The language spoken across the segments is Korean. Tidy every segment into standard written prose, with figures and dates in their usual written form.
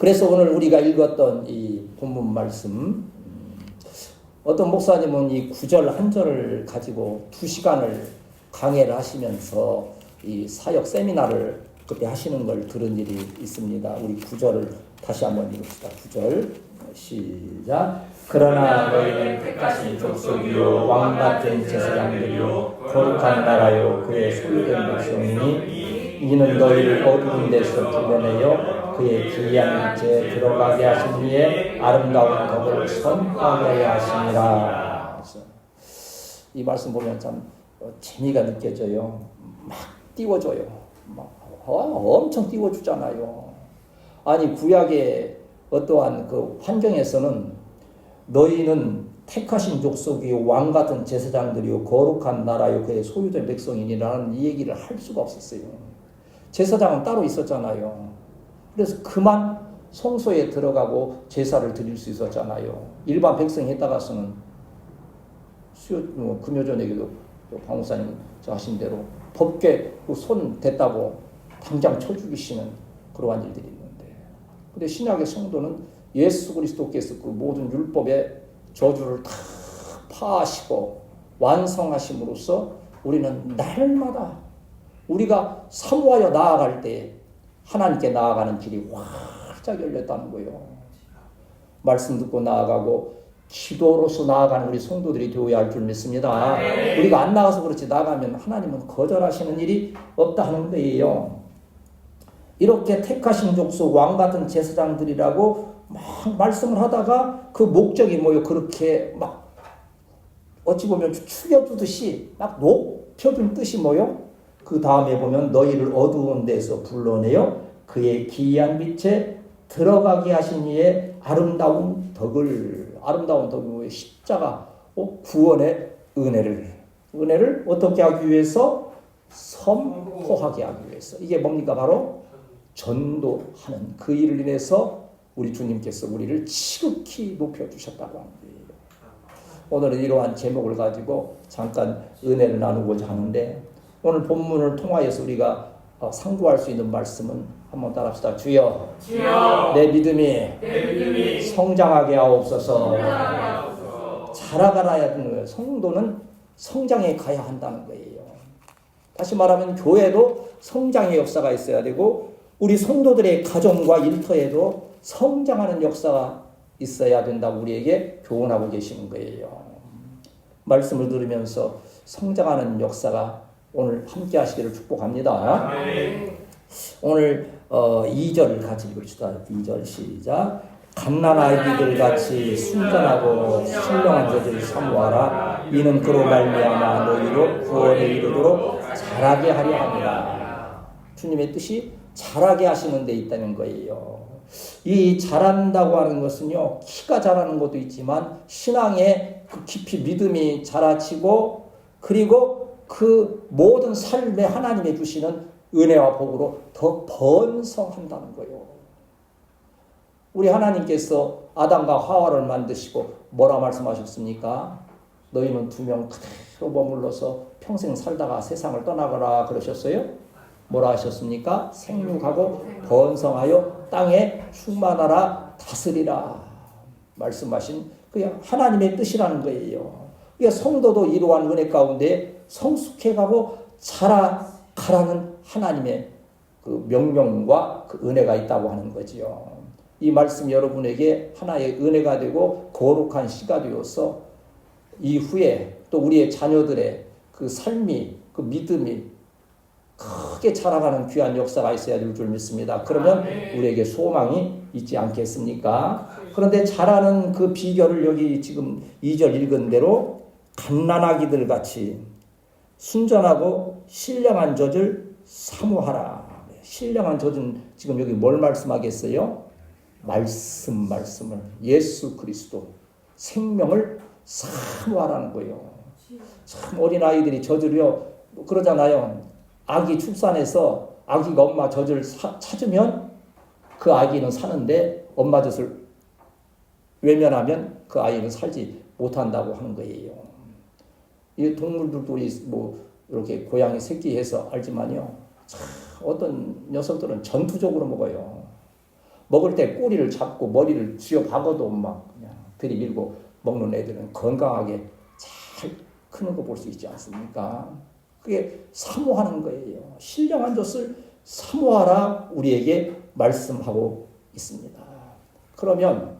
그래서 오늘 우리가 읽었던 이 본문 말씀, 어떤 목사님은 이 구절 한 절을 가지고 2시간을 강해를 하시면서 이 사역 세미나를 그때 하시는 걸 들은 일이 있습니다. 우리 구절을 다시 한번 읽읍시다. 9절 시작. 그러나 너희는 택하신 족속이요 왕같은 제사장들이요 거룩한 나라요 그의 소유된 백성이니 이는 너희를 어두운 데서 불러내어 그의 기이한 빛에 들어가게 하신 이의 아름다운 덕을 선포하게 하시니라. 이 말씀 보면 참 재미가 느껴져요. 막 띄워줘요. 엄청 띄워주잖아요. 아니 구약의 어떠한 그 환경에서는 너희는 택하신 족속이요 왕같은 제사장들이요 거룩한 나라요 그의 소유된 백성이니라는 이 얘기를 할 수가 없었어요. 제사장은 따로 있었잖아요. 그래서 그만 성소에 들어가고 제사를 드릴 수 있었잖아요. 일반 백성이 했다가서는 금요저녁에도 방목사님 하신 대로 법궤 손 댔다고 당장 쳐 죽이시는 그러한 일들이 있는데, 근데 신약의 성도는 예수 그리스도께서 그 모든 율법의 저주를 다 파하시고 완성하심으로써 우리는 날마다 우리가 사모하여 나아갈 때 하나님께 나아가는 길이 활짝 열렸다는 거예요. 말씀 듣고 나아가고 기도로서 나아가는 우리 성도들이 되어야 할 줄 믿습니다. 우리가 안 나가서 그렇지 나가면 하나님은 거절하시는 일이 없다 하는 거예요. 이렇게 택하신 족속 왕같은 제사장들이라고 막 말씀을 하다가 그 목적이 뭐예요? 그렇게 막 어찌 보면 축여주듯이 막 높여준 뜻이 뭐예요? 그 다음에 보면 너희를 어두운 데서 불러내어 그의 기이한 빛에 들어가게 하신 이의 아름다운 덕을 십자가 구원의 은혜를 어떻게 하기 위해서? 선포하게 하기 위해서. 이게 뭡니까? 바로 전도하는 그 일을 인해서 우리 주님께서 우리를 지극히 높여주셨다고 하는 거예요. 오늘은 이러한 제목을 가지고 잠깐 은혜를 나누고자 하는데, 오늘 본문을 통하여서 우리가 상고할 수 있는 말씀은 한번 따라합시다. 주여, 내 믿음이 성장하게 하옵소서. 자라가야 하는 거예요. 성도는 성장해 가야 한다는 거예요. 다시 말하면 교회도 성장의 역사가 있어야 되고 우리 성도들의 가정과 일터에도 성장하는 역사가 있어야 된다고 우리에게 교훈하고 계시는 거예요. 말씀을 들으면서 성장하는 역사가 오늘 함께 하시기를 축복합니다. 오늘 2절 같이 읽읍시다. 2절 시작. 갓난 아이들 같이 순전하고 신령한 저들을 사모하라. 이는 그로 말미암아 너희로 구원에 이르도록 자라게 하려 합니다. 주님의 뜻이 자라게 하시는 데 있다는 거예요. 이 자란다고 하는 것은요, 키가 자라는 것도 있지만 신앙의 그 깊이 믿음이 자라치고 그리고 그 모든 삶에 하나님이 주시는 은혜와 복으로 더 번성한다는 거예요. 우리 하나님께서 아담과 하와를 만드시고 뭐라 말씀하셨습니까? 너희는 2명 그대로 머물러서 평생 살다가 세상을 떠나거라 그러셨어요? 뭐라 하셨습니까? 생육하고 번성하여 땅에 충만하라 다스리라 말씀하신 그게 하나님의 뜻이라는 거예요. 그러니까 성도도 이러한 은혜 가운데 성숙해가고 자라가라는 하나님의 그 명령과 그 은혜가 있다고 하는 거지요. 이 말씀이 여러분에게 하나의 은혜가 되고 거룩한 씨가 되어서 이후에 또 우리의 자녀들의 그 삶이 그 믿음이 크게 자라가는 귀한 역사가 있어야 될 줄 믿습니다. 그러면 우리에게 소망이 있지 않겠습니까? 그런데 자라는 그 비결을 여기 지금 2절 읽은 대로 갓난아기들 같이 순전하고 신령한 젖을 사모하라. 신령한 젖은 지금 여기 뭘 말씀하겠어요? 말씀을 예수 그리스도 생명을 사모하라는 거예요. 참 어린아이들이 젖을요 그러잖아요. 아기 출산해서 아기가 엄마 젖을 찾으면 그 아기는 사는데 엄마 젖을 외면하면 그 아이는 살지 못한다고 하는 거예요. 이 동물들도 뭐 이렇게 고양이 새끼해서 알지만요. 참 어떤 녀석들은 전투적으로 먹어요. 먹을 때 꼬리를 잡고 머리를 쥐어 박아도 막 그냥 들이밀고 먹는 애들은 건강하게 잘 크는 거 볼 수 있지 않습니까? 그게 사모하는 거예요. 신령한 젖을 사모하라 우리에게 말씀하고 있습니다. 그러면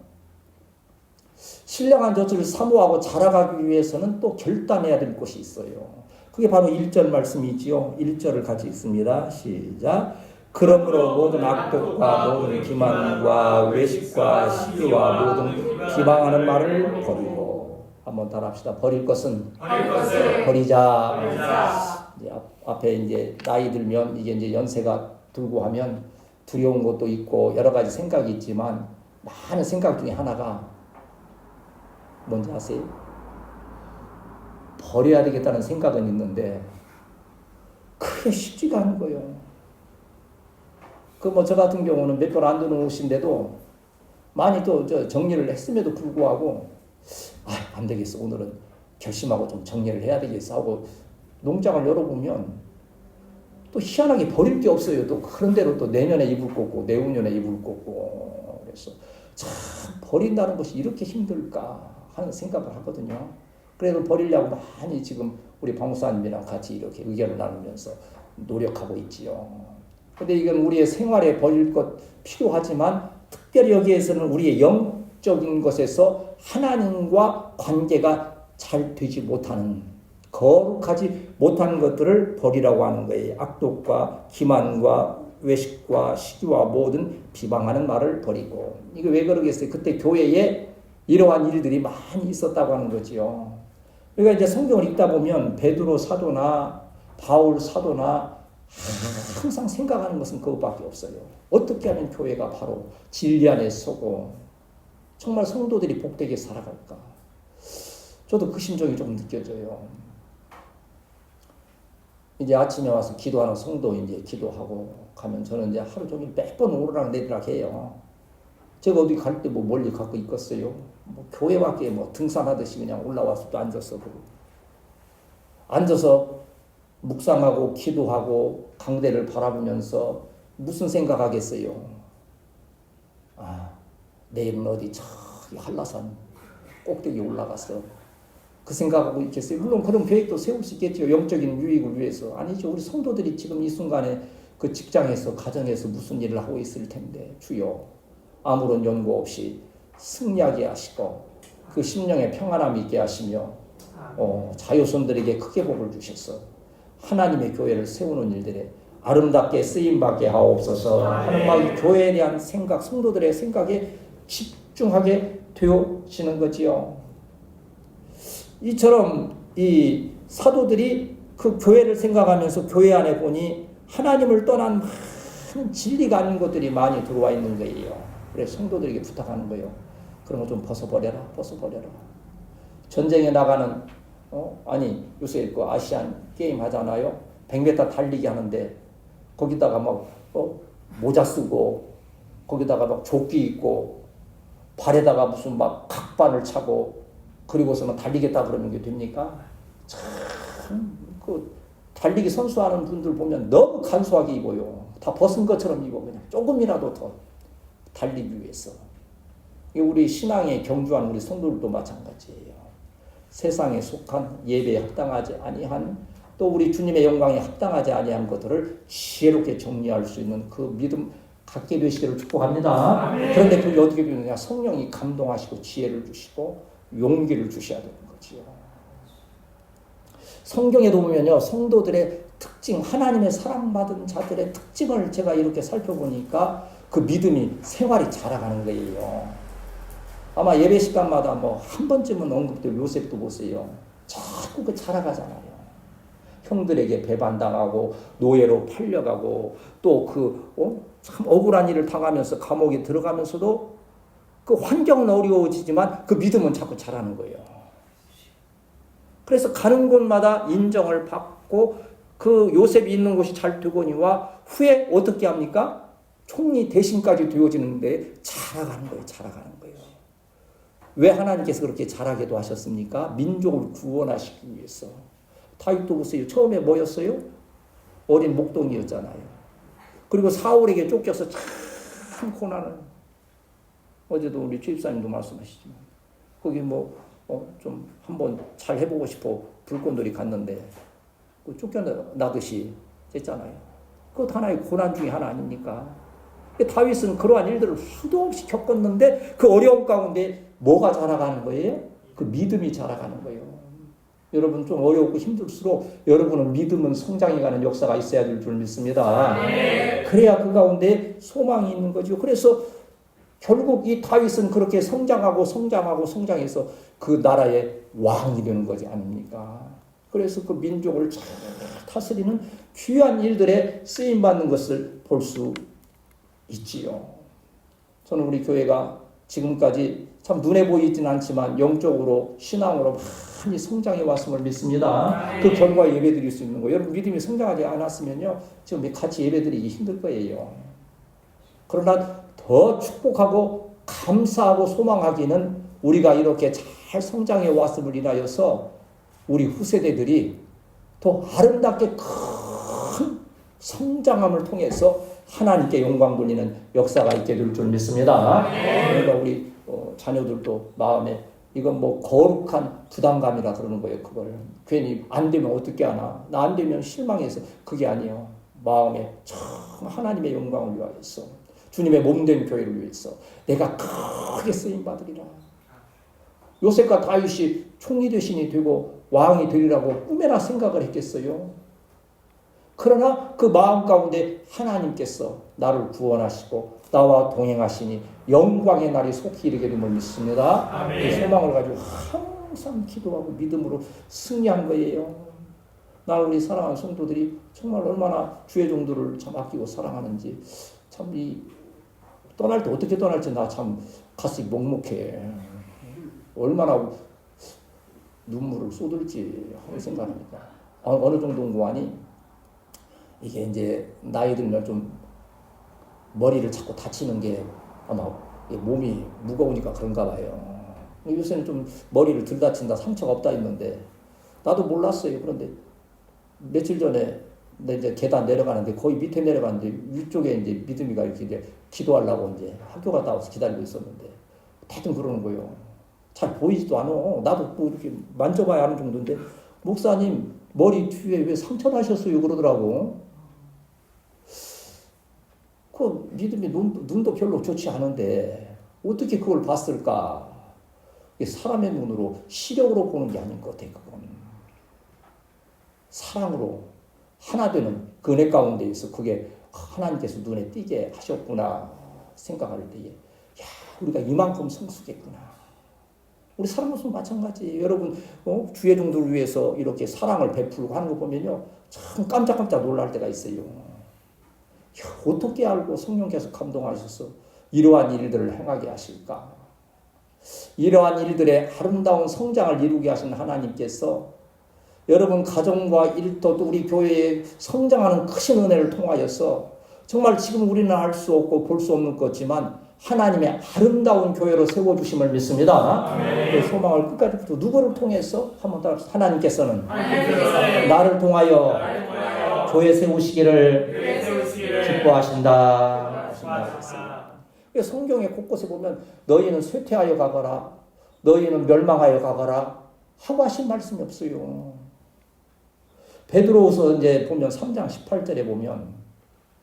신령한 젖을 사모하고 자라가기 위해서는 또 결단해야 될 것이 있어요. 그게 바로 1절 말씀이지요. 1절을 같이 읽습니다. 시작. 그러므로 모든 악독과 모든 기만과 외식과 시기와 모든 비방하는 말을 버리고, 한번 따라합시다. 버릴 것은 버리자. 이제 앞에 이제 나이 들면 이게 이제 연세가 들고 하면 두려운 것도 있고 여러 가지 생각이 있지만 많은 생각 중에 하나가 뭔지 아세요? 버려야 되겠다는 생각은 있는데 그게 쉽지가 않은 거예요. 저 같은 경우는 몇 번 안 드는 옷인데도 많이 또 정리를 했음에도 불구하고 안 되겠어. 오늘은 결심하고 좀 정리를 해야 되겠어 하고 농장을 열어보면 또 희한하게 버릴 게 없어요. 또 그런 대로 또 내년에 입을 거고 내후년에 입을 거고. 그래서 참 버린다는 것이 이렇게 힘들까 하는 생각을 하거든요. 그래도 버리려고 많이 지금 우리 방사님이랑 같이 이렇게 의견을 나누면서 노력하고 있지요. 근데 이건 우리의 생활에 버릴 것 필요하지만 특별히 여기에서는 우리의 영적인 것에서 하나님과 관계가 잘 되지 못하는, 거룩하지 못하는 것들을 버리라고 하는 거예요. 악독과 기만과 외식과 시기와 모든 비방하는 말을 버리고. 이게 왜 그러겠어요? 그때 교회에 이러한 일들이 많이 있었다고 하는 거지요. 그러니까 이제 성경을 읽다 보면 베드로 사도나 바울 사도나 항상 생각하는 것은 그것밖에 없어요. 어떻게 하면 교회가 바로 진리 안에 서고 정말 성도들이 복되게 살아갈까? 저도 그 심정이 좀 느껴져요. 이제 아침에 와서 기도하는 성도 이제 기도하고 가면 저는 이제 하루 종일 몇 번 오르락 내리락 해요. 제가 어디 갈 때 뭐 멀리 갖고 있겠어요? 뭐 교회 밖에 뭐 등산하듯이 그냥 올라와서 또 앉아서 묵상하고 기도하고 강대를 바라보면서 무슨 생각하겠어요? 내일은 어디 저기 한라산 꼭대기 올라가서 그 생각하고 있겠어요? 물론 그런 계획도 세울 수 있겠죠. 영적인 유익을 위해서. 아니죠. 우리 성도들이 지금 이 순간에 그 직장에서 가정에서 무슨 일을 하고 있을 텐데 주여 아무런 연고 없이 승리하게 하시고 그 심령에 평안함이 있게 하시며 자유손들에게 크게 복을 주셔서 하나님의 교회를 세우는 일들에 아름답게 쓰임받게 하옵소서 하는 말, 교회에 대한 생각, 성도들의 생각에 집중하게 되어지는 거지요. 이처럼 이 사도들이 그 교회를 생각하면서 교회 안에 보니 하나님을 떠난 많은 진리가 아닌 것들이 많이 들어와 있는 거예요. 그래서 성도들에게 부탁하는 거예요. 그런 거 좀 벗어버려라. 전쟁에 나가는 요새 그 아시안 게임 하잖아요. 100m 달리기 하는데 거기다가 막 모자 쓰고 거기다가 막 조끼 입고 발에다가 무슨 막 각반을 차고 그리고서는 달리겠다 그러는 게 됩니까? 참 그 달리기 선수하는 분들 보면 너무 간소하게 입어요. 다 벗은 것처럼 입어. 그냥 조금이라도 더 달리기 위해서. 우리 신앙에 경주하는 우리 성도들도 마찬가지예요. 세상에 속한 예배에 합당하지 아니한 또 우리 주님의 영광에 합당하지 아니한 것들을 지혜롭게 정리할 수 있는 그 믿음 갖게 되시기를 축복합니다. 아멘. 그런데 그게 어떻게 되느냐? 성령이 감동하시고 지혜를 주시고 용기를 주셔야 되는 거지요. 성경에도 보면요, 성도들의 특징, 하나님의 사랑받은 자들의 특징을 제가 이렇게 살펴보니까 그 믿음이 생활이 자라가는 거예요. 아마 예배 시간마다 한 번쯤은 언급될 요셉도 보세요. 자꾸 그 자라가잖아요. 형들에게 배반당하고 노예로 팔려가고 또 참 억울한 일을 당하면서 감옥에 들어가면서도 그 환경은 어려워지지만 그 믿음은 자꾸 자라는 거예요. 그래서 가는 곳마다 인정을 받고 그 요셉이 있는 곳이 잘 되거니와 후에 어떻게 합니까? 총리 대신까지 되어지는데 자라가는 거예요. 왜 하나님께서 그렇게 자라게도 하셨습니까? 민족을 구원하시기 위해서. 다윗도 보세요. 처음에 뭐였어요? 어린 목동이었잖아요. 그리고 사울에게 쫓겨서 참 고난을 어제도 우리 주입사님도 말씀하시지만 거기 좀 한번 잘 해보고 싶어 불꽃놀이 갔는데 쫓겨나듯이 됐잖아요. 그것 하나의 고난 중에 하나 아닙니까? 다윗은 그러한 일들을 수도 없이 겪었는데 그 어려움 가운데 뭐가 자라가는 거예요? 그 믿음이 자라가는 거예요. 여러분 좀 어렵고 힘들수록 여러분은 믿음은 성장해가는 역사가 있어야 될 줄 믿습니다. 그래야 그 가운데 소망이 있는 거죠. 그래서 결국 이 다윗은 그렇게 성장해서 그 나라의 왕이 되는 거지 아닙니까? 그래서 그 민족을 잘 다스리는 귀한 일들에 쓰임받는 것을 볼 수 있지요. 저는 우리 교회가 지금까지 참 눈에 보이진 않지만 영적으로 신앙으로 많이 성장해 왔음을 믿습니다. 그 결과 예배 드릴 수 있는 거예요. 여러분 믿음이 성장하지 않았으면요 지금 같이 예배 드리기 힘들 거예요. 그러나 더 축복하고 감사하고 소망하기는 우리가 이렇게 잘 성장해 왔음을 인하여서 우리 후세대들이 더 아름답게 큰 성장함을 통해서 하나님께 영광 돌리는 역사가 있게 될 줄 믿습니다. 그러니까 우리 자녀들도 마음에 이건 거룩한 부담감이라 그러는 거예요. 그걸 괜히 안 되면 어떻게 하나, 나 안 되면 실망해서 그게 아니에요. 마음에 참 하나님의 영광을 위하여서 주님의 몸된 교회를 위해서 내가 크게 쓰임 받으리라. 요셉과 다윗이 총리 대신이 되고 왕이 되리라고 꿈에나 생각을 했겠어요. 그러나 그 마음 가운데 하나님께서 나를 구원하시고 나와 동행하시니 영광의 날이 속히 이르게 됨을 믿습니다. 이 소망을 가지고 항상 기도하고 믿음으로 승리한 거예요. 나는 우리 사랑하는 성도들이 정말 얼마나 주의 종들을 참 아끼고 사랑하는지 참 떠날 때 어떻게 떠날지 나 참 가슴이 먹먹해. 얼마나 눈물을 쏟을지 하는 생각합니다. 어느 정도 구하니 이게 이제 나이 들면 좀 머리를 자꾸 다치는 게 아마 몸이 무거우니까 그런가 봐요. 요새는 좀 머리를 덜 다친다, 상처가 없다 했는데 나도 몰랐어요. 그런데 며칠 전에 이제 계단 내려가는데 거의 밑에 내려가는데 위쪽에 이제 믿음이가 이렇게 이제 기도하려고 이제 학교 갔다 와서 기다리고 있었는데 대충 그러는 거예요. 잘 보이지도 않아. 나도 이렇게 만져봐야 하는 정도인데 목사님 머리 뒤에 왜 상처 나셨어요? 그러더라고. 그 믿음이 눈도 별로 좋지 않은데 어떻게 그걸 봤을까? 사람의 눈으로 시력으로 보는 게 아닌 것 같아. 그건 사랑으로 하나 되는 그 은혜 가운데에서 그게 하나님께서 눈에 띄게 하셨구나 생각할 때에 야 우리가 이만큼 성숙했구나. 우리 사람으로서 마찬가지. 여러분 주의 종들을 위해서 이렇게 사랑을 베풀고 하는 거 보면요 참 깜짝깜짝 놀랄 때가 있어요. 야, 어떻게 알고 성령께서 감동하셔서 이러한 일들을 행하게 하실까? 이러한 일들의 아름다운 성장을 이루게 하신 하나님께서 여러분 가정과 일터 또 우리 교회에 성장하는 크신 은혜를 통하여서 정말 지금 우리는 알 수 없고 볼 수 없는 거지만 하나님의 아름다운 교회로 세워주심을 믿습니다. 그 소망을 끝까지 붙여 누구를 통해서 한번 따라 하나님께서는 나를 통하여 교회 세우시기를 기뻐하신다. 성경의 곳곳에 보면 너희는 쇠퇴하여 가거라, 너희는 멸망하여 가거라 하고 하신 말씀이 없어요. 베드로후서 이제 보면 3장 18절에 보면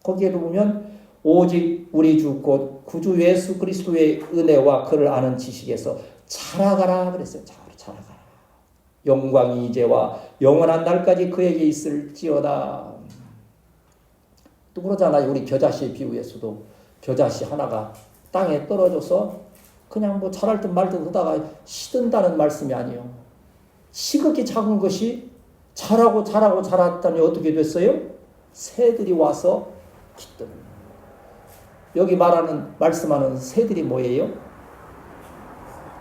거기에도 보면 오직 우리 주 곧 구주 예수 그리스도의 은혜와 그를 아는 지식에서 자라가라 그랬어요. 자라가라. 영광이 이제와 영원한 날까지 그에게 있을지어다. 또 그러잖아요. 우리 겨자씨 비유에서도 겨자씨 하나가 땅에 떨어져서 그냥 자랄 듯 말 듯 하다가 시든다는 말씀이 아니에요. 시극이 작은 것이 자랐더니 어떻게 됐어요? 새들이 와서 깃들어요. 여기 말씀하는 새들이 뭐예요?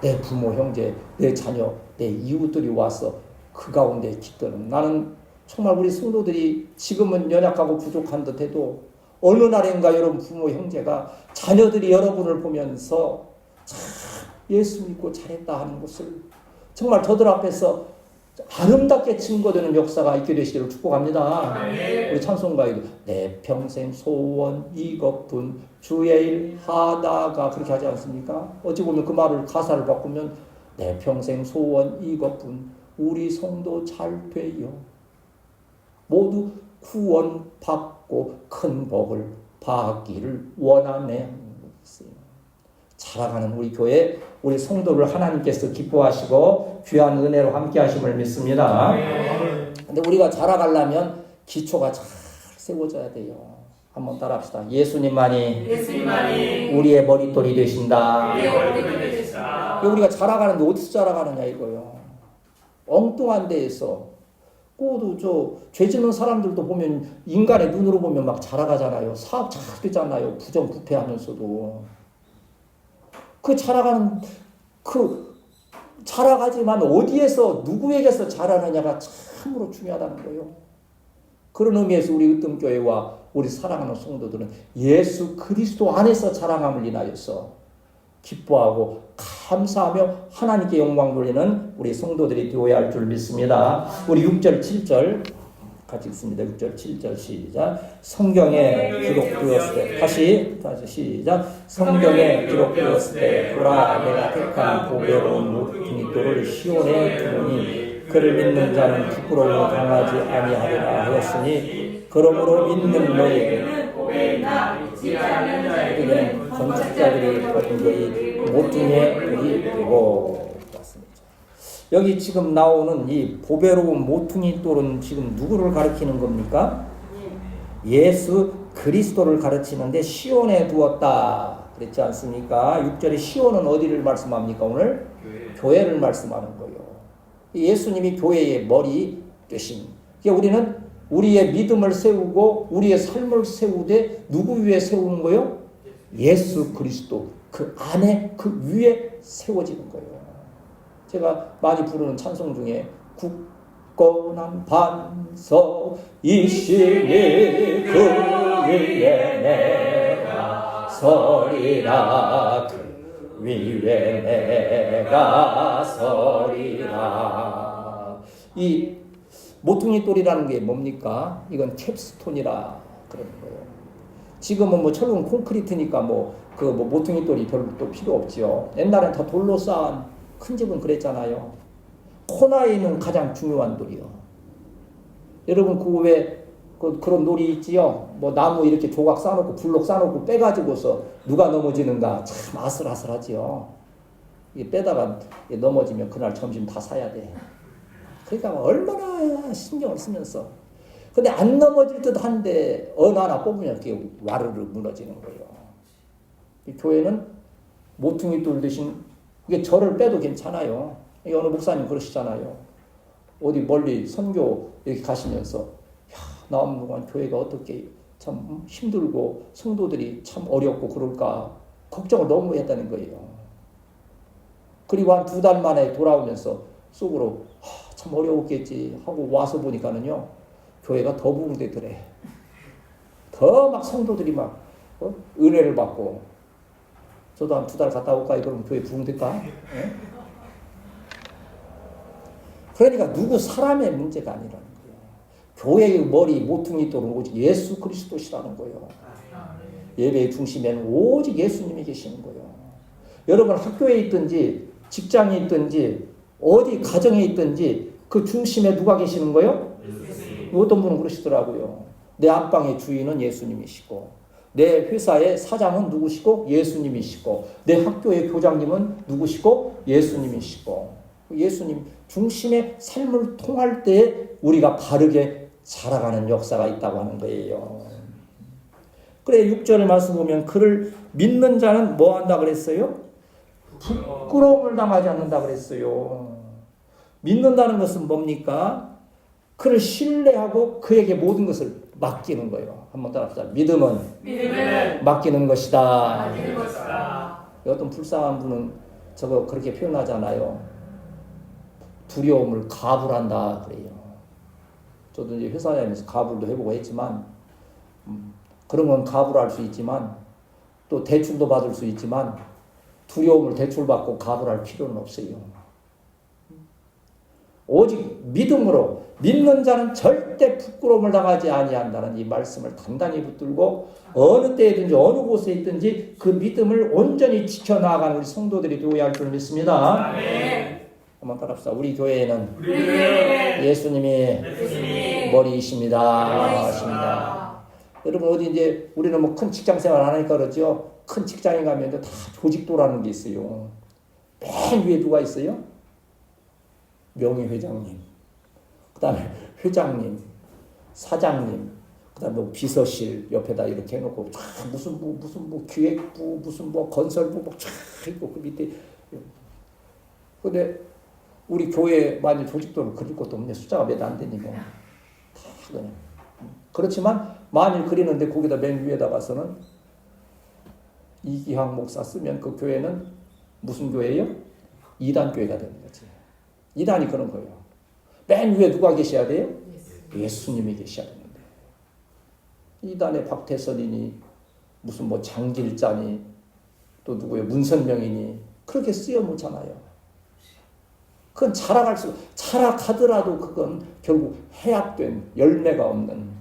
내 부모, 형제, 내 자녀, 내 이웃들이 와서 그 가운데 깃드는. 나는 정말 우리 성도들이 지금은 연약하고 부족한 듯해도 어느 날인가 여러분 부모, 형제가 자녀들이 여러분을 보면서 참 예수 믿고 잘했다 하는 것을 정말 저들 앞에서 아름답게 증거되는 역사가 있게 되시기를 축복합니다. 우리 찬송가에도 내 평생 소원 이것뿐 주의 일 하다가 그렇게 하지 않습니까? 어찌 보면 그 말을 가사를 바꾸면 내 평생 소원 이것뿐 우리 성도 잘 돼요. 모두 구원 받고 큰 복을 받기를 원하네. 자라가는 우리 교회, 우리 성도를 하나님께서 기뻐하시고 귀한 은혜로 함께 하심을 믿습니다. 근데 우리가 자라가려면 기초가 잘 세워져야 돼요. 한번 따라합시다. 예수님만이 우리의 머릿돌이 되신다. 우리가 자라가는데 어디서 자라가느냐 이거요. 엉뚱한 데에서 꼬도 죄 짓는 사람들도 보면 인간의 눈으로 보면 막 자라가잖아요. 사업 잘 되잖아요. 부정부패하면서도. 자라가지만 어디에서 누구에게서 자라느냐가 참으로 중요하다는 거예요. 그런 의미에서 우리 으뜸교회와 우리 사랑하는 성도들은 예수 그리스도 안에서 자랑함을 인하여서 기뻐하고 감사하며 하나님께 영광 돌리는 우리 성도들이 되어야 할 줄 믿습니다. 우리 6절 7절 같이 읽습니다. 6절 7절 시작. 성경에 기록되었을 때 다시 시작. 성경에 기록되었을 때 보라 내가 택한 보배로운 모퉁이돌을 시온에 두르니 그를 믿는 자는 부끄러움을 당하지 아니하리라 하였으니 그러므로 믿는 너에게 우리는 건축자들이 거둔 것이 모퉁이의 돌이 되고. 여기 지금 나오는 이 보배로운 모퉁이 돌은 지금 누구를 가리키는 겁니까? 예수 그리스도를 가르치는데 시온에 두었다 그랬지 않습니까? 6절에 시온은 어디를 말씀합니까? 오늘 교회를 말씀하는 거예요. 예수님이 교회의 머리 되신. 그러니까 우리는 우리의 믿음을 세우고 우리의 삶을 세우되 누구 위에 세우는 거예요? 예수 그리스도 그 안에 그 위에 세워지는 거예요. 제가 많이 부르는 찬송 중에 굳건한 반석 이시니 그 위에 내가 서리라 그 위에 내가 서리라. 이 모퉁이 돌이라는 게 뭡니까? 이건 캡스톤이라 그러는 거예요. 지금은 뭐 철근 콘크리트니까 모퉁이 돌이 별로 또 필요 없지요. 옛날엔 다 돌로 쌓은 큰 집은 그랬잖아요. 코너에 있는 가장 중요한 돌이요. 여러분 그런 놀이 있지요. 나무 이렇게 조각 쌓아놓고 블록 쌓아놓고 빼가지고서 누가 넘어지는가 참 아슬아슬하지요. 이게 빼다가 넘어지면 그날 점심 다 사야 돼. 그러니까 얼마나 신경을 쓰면서. 근데 안 넘어질 듯 한데 어느 하나 뽑으면 이렇게 와르르 무너지는 거예요. 이 교회는 모퉁이 돌 대신 이게 절을 빼도 괜찮아요. 어느 목사님 그러시잖아요. 어디 멀리 선교 이렇게 가시면서 나오는 동안 교회가 어떻게 참 힘들고 성도들이 참 어렵고 그럴까 걱정을 너무 했다는 거예요. 그리고 한 2달 만에 돌아오면서 속으로 참 어려웠겠지 하고 와서 보니까는요. 교회가 더 부흥되더래. 더 막 성도들이 막 은혜를 받고 저도 한 2달 갔다 올까요? 그럼 교회 부흥될까? 네? 그러니까 누구 사람의 문제가 아니라는 거예요. 교회의 머리 모퉁이 돌은 오직 예수 그리스도시라는 거예요. 예배의 중심에는 오직 예수님이 계시는 거예요. 여러분 학교에 있든지 직장에 있든지 어디 가정에 있든지 그 중심에 누가 계시는 거예요? 어떤 분은 그러시더라고요. 내 안방의 주인은 예수님이시고 내 회사의 사장은 누구시고 예수님이시고 내 학교의 교장님은 누구시고 예수님이시고 예수님 중심의 삶을 통할 때 우리가 바르게 자라가는 역사가 있다고 하는 거예요. 그래 6절의 말씀 보면 그를 믿는 자는 뭐 한다 그랬어요? 부끄러움을 당하지 않는다 그랬어요. 믿는다는 것은 뭡니까? 그를 신뢰하고 그에게 모든 것을 맡기는 거예요. 한번 따라합시다. 믿음은 맡기는 것이다. 어떤 불쌍한 분은 저거 그렇게 표현하잖아요. 두려움을 가불한다 그래요. 저도 이제 회사 다니면서 가불도 해보고 했지만 그런 건 가불할 수 있지만 또 대출도 받을 수 있지만 두려움을 대출받고 가불할 필요는 없어요. 오직 믿음으로 믿는 자는 절대 부끄러움을 당하지 아니한다는 이 말씀을 단단히 붙들고 어느 때든지 어느 곳에 있든지 그 믿음을 온전히 지켜나가는 우리 성도들이 되어야 할 줄 믿습니다. 아멘. 한번 따라합시다. 우리 교회에는 우리 교회는 예수님이 머리이십니다. 머리이십니다. 여러분 어디 이제 우리는 뭐 큰 직장 생활 안 하니까 그렇죠. 큰 직장에 가면 다 조직도라는 게 있어요. 맨 위에 누가 있어요? 명예회장님, 그 다음에 회장님, 사장님, 그 다음에 뭐 비서실 옆에다 이렇게 해놓고 무슨 뭐 기획부, 무슨 뭐 건설부 쫙 있고 그 밑에. 근데 우리 교회 만약 조직도를 그릴 것도 없네. 숫자가 몇 안 되니 뭐. 다 그냥. 그렇지만 만일 그리는데 거기다 맨 위에다가서는 이기학 목사 쓰면 그 교회는 무슨 교회예요? 이단 교회가 되는 거지. 이단이 그런 거예요. 맨 위에 누가 계셔야 돼요? 예수님이 계셔야 되는데. 이단에 박태선이니 무슨 뭐 장길자니 또 누구예요? 문선명이니 그렇게 쓰여 놓잖아요. 그건 자락하더라도 그건 결국 해압된 열매가 없는.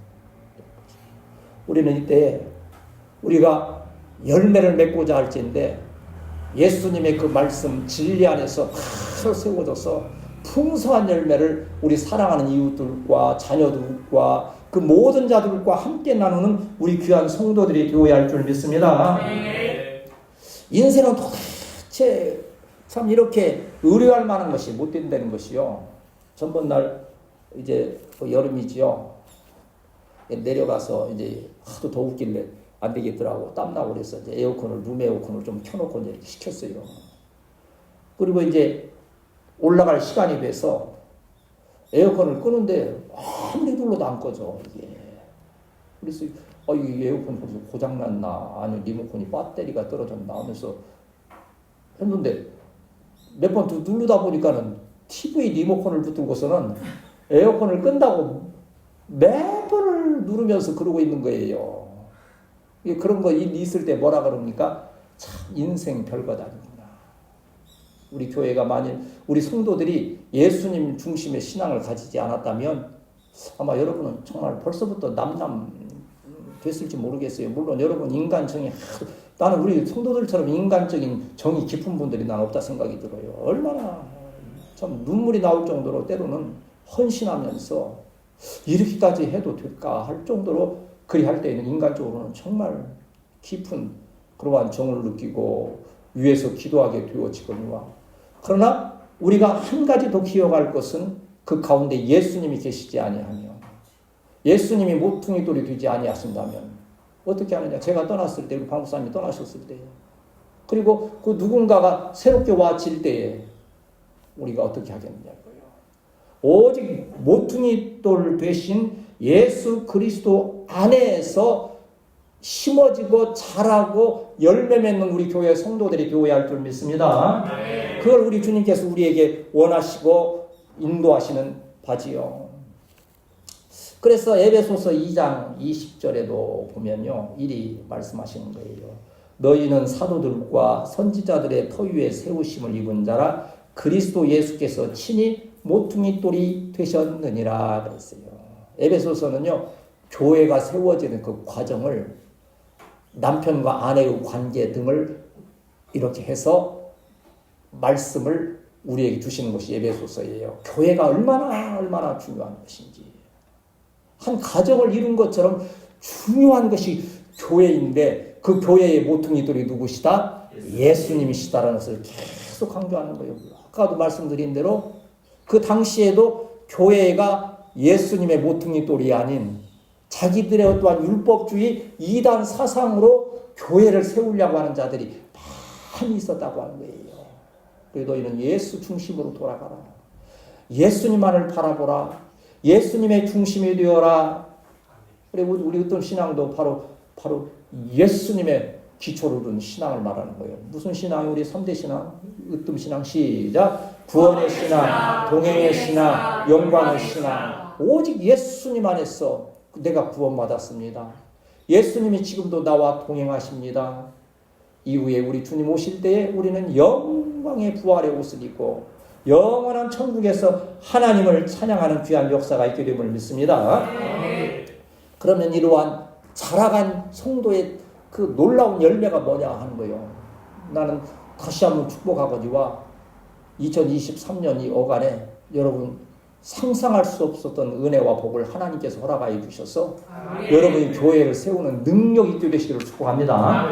우리는 이때 우리가 열매를 맺고자 할지인데 예수님의 그 말씀 진리 안에서 다 세워져서 풍성한 열매를 우리 사랑하는 이웃들과 자녀들과 그 모든 자들과 함께 나누는 우리 귀한 성도들이 되어야 할 줄 믿습니다. 인생은 도대체 참 이렇게 의뢰할 만한 것이 못 된다는 것이요. 전번날 이제 여름이지요. 내려가서 이제 하도 더웠길래 안 되겠더라고. 땀나고 그래서 이제 룸 에어컨을 좀 켜놓고 이제 시켰어요. 그리고 이제 올라갈 시간이 돼서 에어컨을 끄는데 아무리 눌러도 안 꺼져, 이게. 그래서, 이 에어컨 벌써 고장났나? 아니면 리모컨이 배터리가 떨어졌나? 하면서 했는데 몇 번 누르다 보니까는 TV 리모컨을 붙들고서는 에어컨을 끈다고 몇 번을 누르면서 그러고 있는 거예요. 그런 거 있을 때 뭐라 그럽니까? 참 인생 별것 아니구나. 우리 교회가 만일 우리 성도들이 예수님 중심의 신앙을 가지지 않았다면 아마 여러분은 정말 벌써부터 됐을지 모르겠어요. 물론 여러분 인간정이 나는 우리 성도들처럼 인간적인 정이 깊은 분들이 난 없다 생각이 들어요. 얼마나 참 눈물이 나올 정도로 때로는 헌신하면서 이렇게까지 해도 될까 할 정도로 그리할 때에는 인간적으로는 정말 깊은 그러한 정을 느끼고 위에서 기도하게 되어지거니와 그러나 우리가 한 가지 더 기억할 것은 그 가운데 예수님이 계시지 아니하며 예수님이 모퉁이 돌이 되지 아니하신다면 어떻게 하느냐. 제가 떠났을 때 우리 방목사님이 떠나셨을 때 그리고 그 누군가가 새롭게 와질 때에 우리가 어떻게 하겠느냐고요. 오직 모퉁이 돌 되신 예수 그리스도 안에서 심어지고 자라고 열매 맺는 우리 교회 성도들이 되어야 할 줄 믿습니다. 그걸 우리 주님께서 우리에게 원하시고 인도하시는 바지요. 그래서 에베소서 2장 20절에도 보면요. 이리 말씀하시는 거예요. 너희는 사도들과 선지자들의 터 위에 세우심을 입은 자라 그리스도 예수께서 친히 모퉁이 돌이 되셨느니라 그랬어요. 에베소서는요. 교회가 세워지는 그 과정을 남편과 아내의 관계 등을 이렇게 해서 말씀을 우리에게 주시는 것이 에베소서예요. 교회가 얼마나 중요한 것인지. 한 가정을 이룬 것처럼 중요한 것이 교회인데 그 교회의 모퉁이돌이 누구시다? 예수님이시다라는 것을 계속 강조하는 거예요. 아까도 말씀드린 대로 그 당시에도 교회가 예수님의 모퉁이돌이 아닌 자기들의 어떠한 율법주의 이단 사상으로 교회를 세우려고 하는 자들이 많이 있었다고 하는 거예요. 그래도 너희는 예수 중심으로 돌아가라. 예수님만을 바라보라. 예수님의 중심이 되어라. 그리고 우리 어떤 신앙도 바로 예수님의 기초를 둔 신앙을 말하는 거예요. 무슨 신앙이 우리 3대 신앙? 으뜸 신앙 시작. 구원의 신앙, 동행의 신앙, 영광의 신앙. 오직 예수님 안에서 내가 구원받았습니다. 예수님이 지금도 나와 동행하십니다. 이후에 우리 주님 오실 때에 우리는 영광의 부활의 옷을 입고 영원한 천국에서 하나님을 찬양하는 귀한 역사가 있게 됨을 믿습니다. 그러면 이러한 자라간 성도의 그 놀라운 열매가 뭐냐 하는 거예요. 나는 다시 한번 축복하거니와 2023년 이 어간에 여러분 상상할 수 없었던 은혜와 복을 하나님께서 허락하여 주셔서 여러분이 교회를 세우는 능력이 있게 되시기를 축복합니다.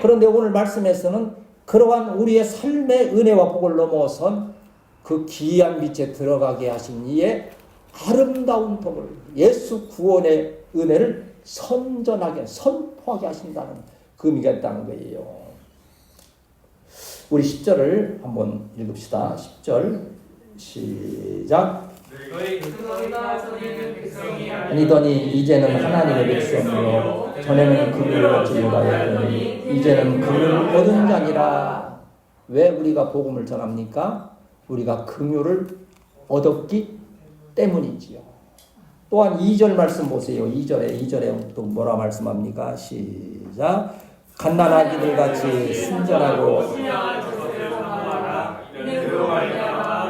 그런데 오늘 말씀에서는 그러한 우리의 삶의 은혜와 복을 넘어선 그 기이한 빛에 들어가게 하신 이의 아름다운 복을, 예수 구원의 은혜를 선포하게 하신다는 그 의미가 있다는 거예요. 우리 10절을 한번 읽읍시다. 10절 시작. 아니더니 이제는 하나님의 백성이요 전에는 금을 얻지 못하였더니 이제는 금을 얻은 자니라. 왜 우리가 복음을 전합니까? 우리가 긍휼을 얻었기 때문이지요. 또한 2절 말씀 보세요. 2절에 또 뭐라 말씀합니까? 시작. 갓난아기들 같이 순전하고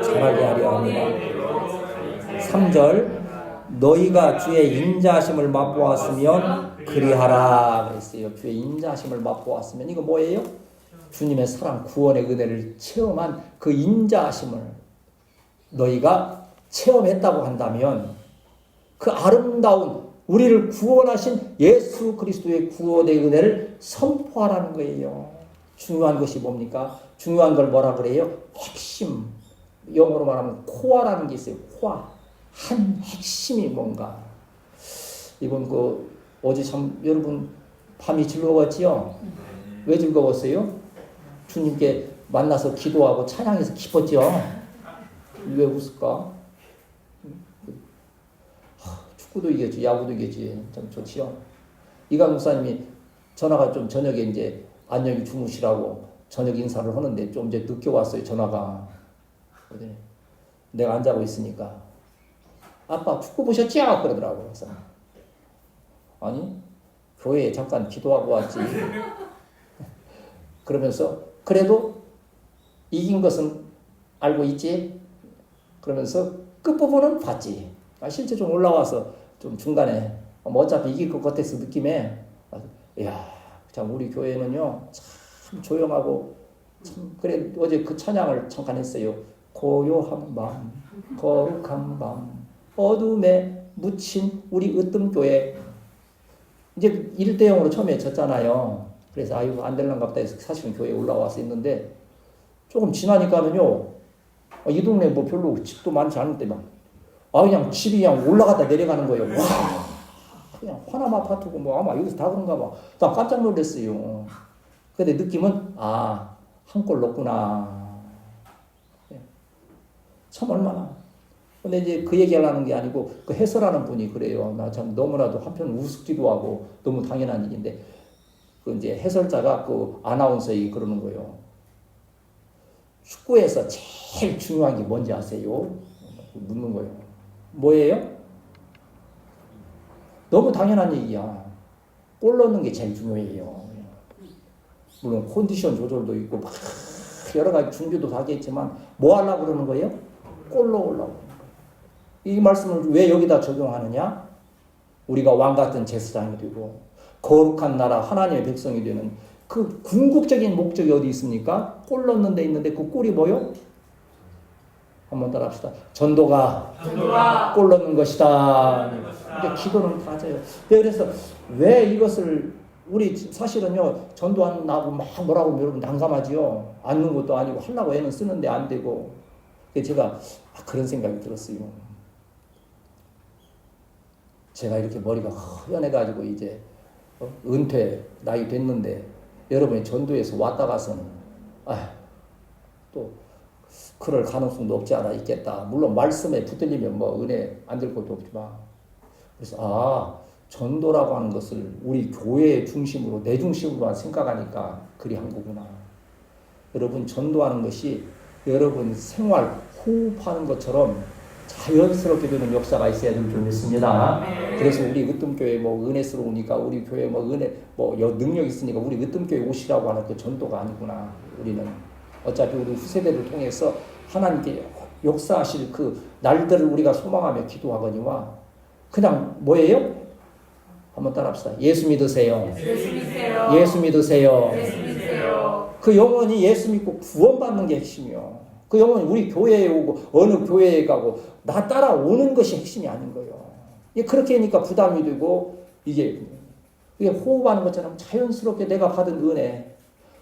자라게 하려 합니다. 3절 너희가 주의 인자하심을 맛보았으면 그리하라 그랬어요. 주의 인자하심을 맛보았으면 이거 뭐예요? 주님의 사랑 구원의 은혜를 체험한 그 인자하심을 너희가 체험했다고 한다면 그 아름다운 우리를 구원하신 예수 그리스도의 구원의 은혜를 선포하라는 거예요. 중요한 것이 뭡니까? 중요한 걸 뭐라 그래요? 핵심. 영어로 말하면 코어라는 게 있어요. 코어. 한 핵심이 뭔가. 이번 어제 참 여러분 밤이 즐거웠지요? 왜 즐거웠어요? 주님께 만나서 기도하고 찬양해서 기뻤죠? 왜 웃을까? 축구도 이겼지, 야구도 이겼지. 참 좋지요. 이강 목사님이 전화가 좀 저녁에 이제 안녕히 주무시라고 저녁 인사를 하는데 좀 이제 늦게 왔어요. 전화가. 내가 안 자고 있으니까 아빠 축구 보셨죠? 그러더라고. 그래서 아니 교회에 잠깐 기도하고 왔지. 그러면서 그래도 이긴 것은 알고 있지? 그러면서 끝부분은 봤지. 실제 좀 올라와서 좀 중간에 어차피 이길 것 같아서 느낌에 이야 참 우리 교회는요 참 조용하고 참 그래 어제 그 찬양을 잠깐 했어요. 고요한 밤 거룩한 밤 어둠에 묻힌 우리 으뜸교회 이제 1대0으로 처음에 졌잖아요. 그래서 아이고 안 될란가 보다 해서 사실은 교회에 올라와서 있는데 조금 지나니까는요 이 동네 뭐 별로 집도 많지 않은데 막 그냥 집이 그냥 올라갔다 내려가는 거예요. 와 그냥 화남 아파트고 뭐 아마 여기서 다 그런가 봐. 나 깜짝 놀랐어요. 근데 느낌은 한 골 넣구나. 참 얼마나. 근데 이제 그 얘기하려는 게 아니고 그 해설하는 분이 그래요. 나 참 너무나도 한편 우습기도 하고 너무 당연한 일인데 그 이제 해설자가 그 아나운서에게 그러는 거예요. 축구에서 제일 중요한 게 뭔지 아세요? 묻는 거예요. 뭐예요? 너무 당연한 얘기야. 골 넣는 게 제일 중요해요. 물론 컨디션 조절도 있고 막 여러 가지 준비도 다 하겠지만 뭐 하려고 그러는 거예요? 골 넣으려고. 이 말씀을 왜 여기다 적용하느냐? 우리가 왕 같은 제사장이 되고 거룩한 나라 하나님의 백성이 되는 그 궁극적인 목적이 어디 있습니까? 골 넣는 데 있는데 그 골이 뭐요? 한번 따라 합시다. 전도가 골 넣는 것이다. 근데 기도는 맞아요. 그래서 왜 이것을 우리 사실은요 전도 안 나고 막 뭐라고 여러분 난감하지요. 앉는 것도 아니고 하려고 애는 쓰는데 안 되고. 제가 그런 생각이 들었어요. 제가 이렇게 머리가 허연해가지고 이제 은퇴 나이 됐는데 여러분이 전도에서 왔다 가서는 또 그럴 가능성도 없지 않아 있겠다. 물론 말씀에 붙들리면 뭐 은혜 안 될 것도 없지만 그래서 전도라고 하는 것을 우리 교회의 중심으로 내 중심으로만 생각하니까 그리 한 거구나. 여러분 전도하는 것이 여러분 생활 호흡하는 것처럼 자연스럽게 되는 역사가 있어야 될 줄 믿습니다. 그래서 우리 으뜸교회 뭐 은혜스러우니까 우리 교회 뭐 은혜 뭐 능력 있으니까 우리 으뜸교회 오시라고 하는 그 전도가 아니구나. 우리는 어차피 우리 후세대를 통해서 하나님께 역사하실 그 날들을 우리가 소망하며 기도하거니와 그냥 뭐예요? 한번 따라합시다. 예수 믿으세요. 예수 믿으세요. 예수 믿으세요. 예수 믿으세요. 그 영혼이 예수 믿고 구원받는 게 핵심이요. 그 영혼이 우리 교회에 오고 어느 교회에 가고 나 따라오는 것이 핵심이 아닌 거예요. 이게 그렇게 하니까 부담이 되고 이게 호흡하는 것처럼 자연스럽게 내가 받은 은혜,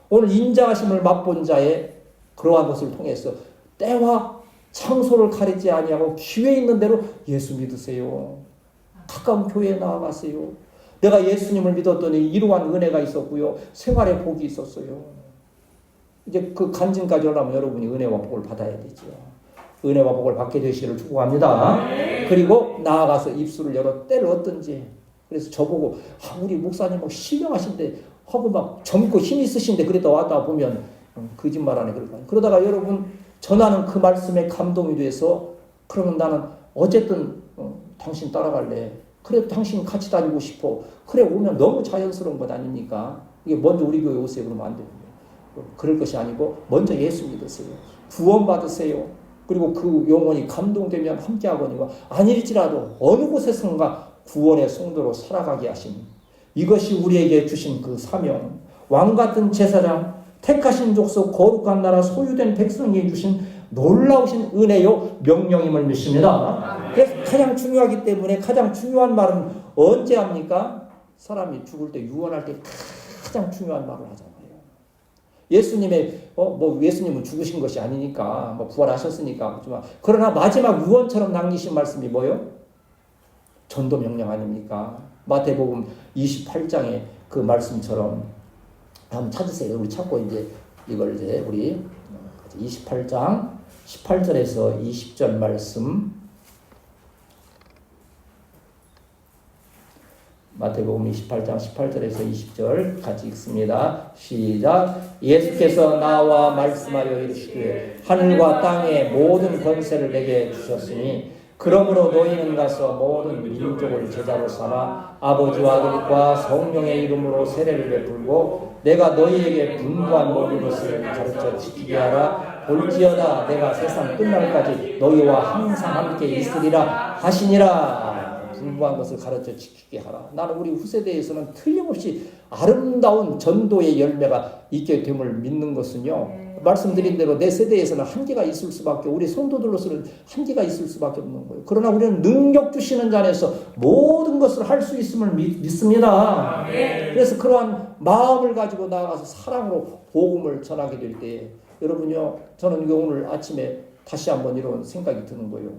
오늘 인자하심을 맛본 자의 그러한 것을 통해서 때와 장소를 가리지 아니하고 기회 있는 대로 예수 믿으세요. 가까운 교회에 나아가세요. 내가 예수님을 믿었더니 이러한 은혜가 있었고요. 생활의 복이 있었어요. 이제 그 간증까지 하려면 여러분이 은혜와 복을 받아야 되죠. 은혜와 복을 받게 되시기를 축복합니다. 그리고 나아가서 입술을 열어 때를 얻든지. 그래서 저보고 우리 목사님 뭐 신령하신데 하고 막 젊고 힘 있으신데 그랬다 왔다 보면 거짓말하네 그럴까요? 그러다가 여러분 전하는 그 말씀에 감동이 돼서 그러면 나는 어쨌든 당신 따라갈래. 그래 당신 같이 다니고 싶어. 그래 오면 너무 자연스러운 것 아닙니까? 이게 먼저 우리 교회 오세요 그러면 안 됩니다. 그럴 것이 아니고 먼저 예수 믿으세요. 구원 받으세요. 그리고 그 영혼이 감동되면 함께하거니와 아닐지라도 어느 곳에선가 구원의 성도로 살아가게 하신 이것이 우리에게 주신 그 사명, 왕같은 제사장, 택하신 족속, 거룩한 나라, 소유된 백성이 주신 놀라우신 은혜요 명령임을 믿습니다. 그래서 가장 중요하기 때문에 가장 중요한 말은 언제 합니까? 사람이 죽을 때 유언할 때 가장 중요한 말을 하잖아요. 예수님의 뭐 예수님은 죽으신 것이 아니니까 뭐 부활하셨으니까 그렇지만 그러나 마지막 유언처럼 남기신 말씀이 뭐요? 전도 명령 아닙니까? 마태복음 28장의 그 말씀처럼 한번 찾으세요. 우리 찾고 이제 이걸 이제 우리 28장 18절에서 20절 말씀 마태복음 28장 18절에서 20절 같이 읽습니다. 시작. 예수께서 나와 말씀하여 이르시되 하늘과 땅의 모든 권세를 내게 주셨으니 그러므로 너희는 가서 모든 민족을 제자로 삼아 아버지와 아들과 성령의 이름으로 세례를 베풀고 내가 너희에게 분부한 모든 것을 가르쳐 지키게 하라. 볼지어다 내가 세상 끝날까지 너희와 항상 함께 있으리라 하시니라. 분부한 것을 가르쳐 지키게 하라. 나는 우리 후세대에서는 틀림없이 아름다운 전도의 열매가 있게 됨을 믿는 것은요. 말씀드린 대로 내 세대에서는 한계가 있을 수밖에, 우리 성도들로서는 한계가 있을 수밖에 없는 거예요. 그러나 우리는 능력 주시는 자에서 모든 것을 할 수 있음을 믿습니다. 그래서 그러한 마음을 가지고 나아가서 사랑으로 복음을 전하게 될 때 여러분요, 저는 오늘 아침에 다시 한번 이런 생각이 드는 거예요.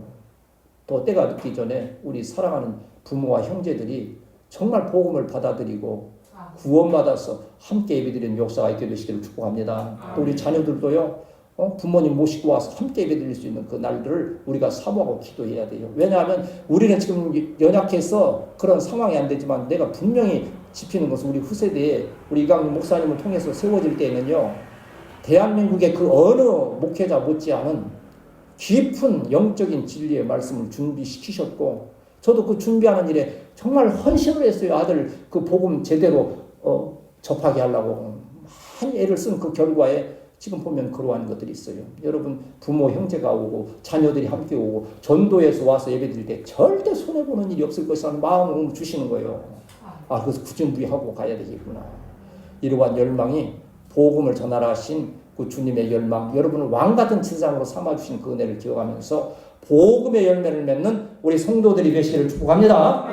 더 때가 늦기 전에 우리 사랑하는 부모와 형제들이 정말 복음을 받아들이고 구원받아서 함께 예배드리는 역사가 있게 되시기를 축복합니다. 또 우리 자녀들도요, 부모님 모시고 와서 함께 예배드릴 수 있는 그 날들을 우리가 사모하고 기도해야 돼요. 왜냐하면 우리는 지금 연약해서 그런 상황이 안 되지만 내가 분명히 짚히는 것은 우리 후세대에 우리 이강민 목사님을 통해서 세워질 때에는요, 대한민국의 그 어느 목회자 못지않은 깊은 영적인 진리의 말씀을 준비시키셨고 저도 그 준비하는 일에 정말 헌신을 했어요. 아들 그 복음 제대로 접하게 하려고 많이 애를 쓴 그 결과에 지금 보면 그러한 것들이 있어요. 여러분 부모 형제가 오고 자녀들이 함께 오고 전도에서 와서 예배드릴 때 절대 손해보는 일이 없을 것이라는 마음을 주시는 거예요. 그래서 구준부리하고 가야 되겠구나. 이러한 열망이 복음을 전하라 하신 그 주님의 열망, 여러분을 왕같은 제사장으로 삼아주신 그 은혜를 기억하면서 복음의 열매를 맺는 우리 성도들이 되시기를 축복합니다.